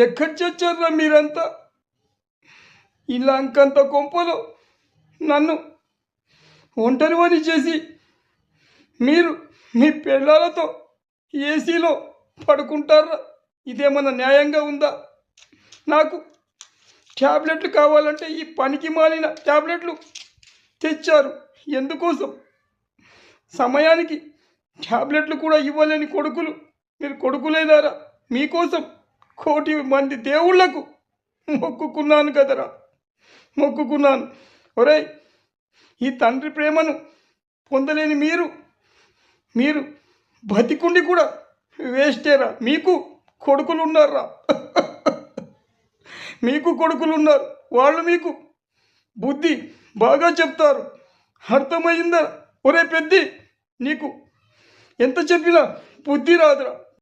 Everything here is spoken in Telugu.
ఎక్కడి చచ్చారా మీరంతా? ఇలా అంకంత కొంపలో నన్ను ఒంటరివాణి చేసి మీరు మీ పిల్లలతో ఏసీలో పడుకుంటారా? ఇదేమన్నా న్యాయంగా ఉందా? నాకు ట్యాబ్లెట్లు కావాలంటే ఈ పనికి మాలిన ట్యాబ్లెట్లు తెచ్చారు. ఎందుకోసం? సమయానికి ట్యాబ్లెట్లు కూడా ఇవ్వలేని కొడుకులు మీరు కొడుకులేదారా? మీకోసం 1,000,000 మంది దేవుళ్లకు మొక్కుకున్నాను కదరా, మొక్కుకున్నాను. ఒరేయ్, ఈ తండ్రి ప్రేమను పొందలేని మీరు బతికుండి కూడా వేస్టేరా. మీకు కొడుకులు ఉన్నారా? మీకు కొడుకులు ఉన్నారు. వాళ్ళు మీకు బుద్ధి బాగా చెప్తారు. అర్థమైందా? ఒరే పెద్ది, నీకు ఎంత చెప్పినా బుద్ధి రాదురా.